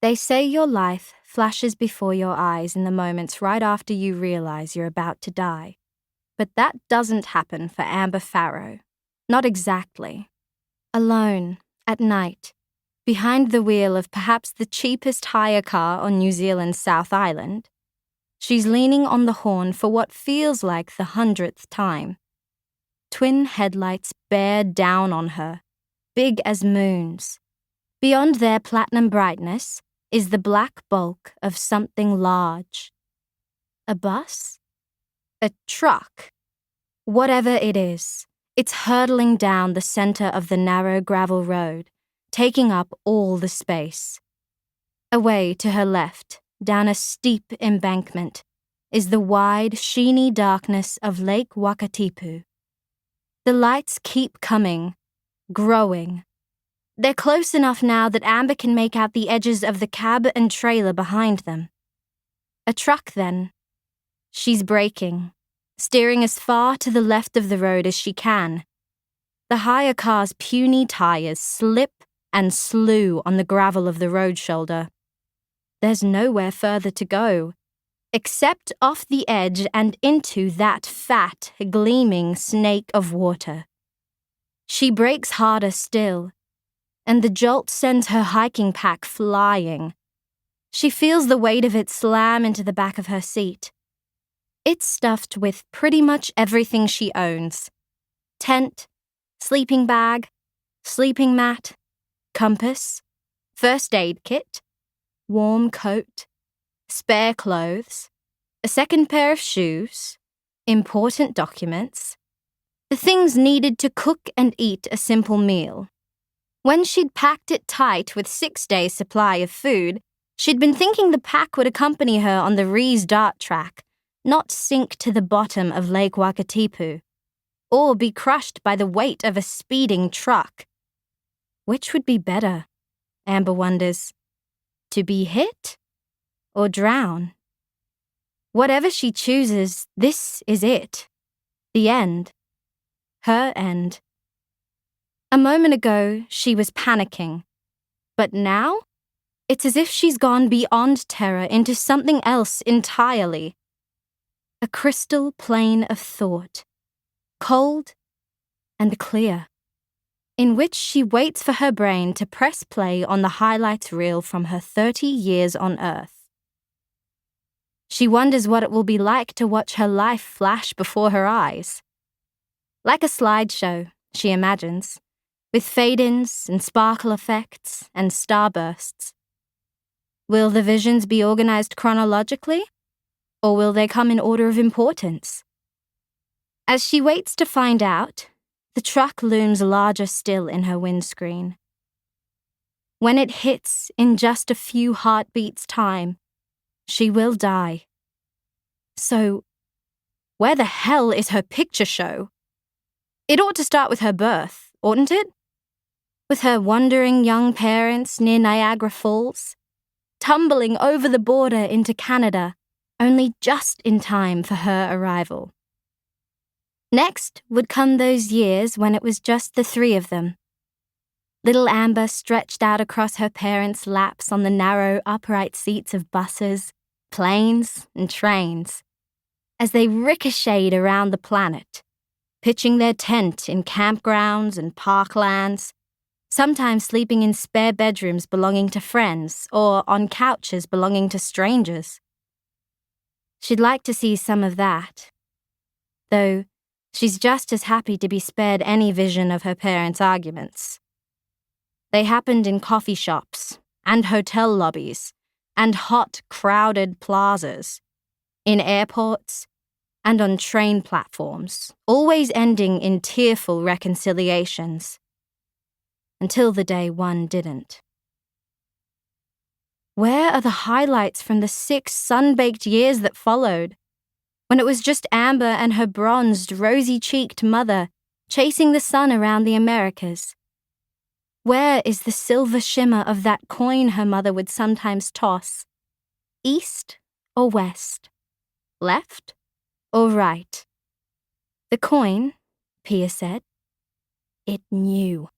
They say your life flashes before your eyes in the moments right after you realize you're about to die. But that doesn't happen for Amber Farrow. Not exactly. Alone, at night, behind the wheel of perhaps the cheapest hire car on New Zealand's South Island, she's leaning on the horn for what feels like the 100th time. Twin headlights bear down on her, big as moons. Beyond their platinum brightness is the black bulk of something large. A bus? A truck? Whatever it is, it's hurtling down the center of the narrow gravel road, taking up all the space. Away to her left, down a steep embankment, is the wide, sheeny darkness of Lake Wakatipu. The lights keep coming, growing. They're close enough now that Amber can make out the edges of the cab and trailer behind them. A truck, then. She's braking, steering as far to the left of the road as she can. The hire car's puny tires slip and slew on the gravel of the road shoulder. There's nowhere further to go, except off the edge and into that fat, gleaming snake of water. She brakes harder still, and the jolt sends her hiking pack flying. She feels the weight of it slam into the back of her seat. It's stuffed with pretty much everything she owns. Tent, sleeping bag, sleeping mat, compass, first aid kit, warm coat, spare clothes, a second pair of shoes, important documents, the things needed to cook and eat a simple meal. When she'd packed it tight with 6 days' supply of food, she'd been thinking the pack would accompany her on the Rees Dart track, not sink to the bottom of Lake Wakatipu, or be crushed by the weight of a speeding truck. Which would be better, Amber wonders, to be hit or drown? Whatever she chooses, this is it. The end. Her end. A moment ago, she was panicking. But now, it's as if she's gone beyond terror into something else entirely. A crystal plane of thought, cold and clear, in which she waits for her brain to press play on the highlights reel from her 30 years on Earth. She wonders what it will be like to watch her life flash before her eyes. Like a slideshow, she imagines, with fade-ins and sparkle effects and starbursts. Will the visions be organized chronologically, or will they come in order of importance? As she waits to find out, the truck looms larger still in her windscreen. When it hits in just a few heartbeats' time, she will die. So, where the hell is her picture show? It ought to start with her birth, oughtn't it? With her wondering young parents near Niagara Falls, tumbling over the border into Canada, only just in time for her arrival. Next would come those years when it was just the three of them. Little Amber stretched out across her parents' laps on the narrow, upright seats of buses, planes, and trains, as they ricocheted around the planet, pitching their tent in campgrounds and parklands, sometimes sleeping in spare bedrooms belonging to friends or on couches belonging to strangers. She'd like to see some of that, though she's just as happy to be spared any vision of her parents' arguments. They happened in coffee shops and hotel lobbies and hot, crowded plazas, in airports and on train platforms, always ending in tearful reconciliations. Until the day one didn't. Where are the highlights from the 6 sun-baked years that followed, when it was just Amber and her bronzed, rosy-cheeked mother chasing the sun around the Americas? Where is the silver shimmer of that coin her mother would sometimes toss? East or west? Left or right? The coin, Pia said, it knew.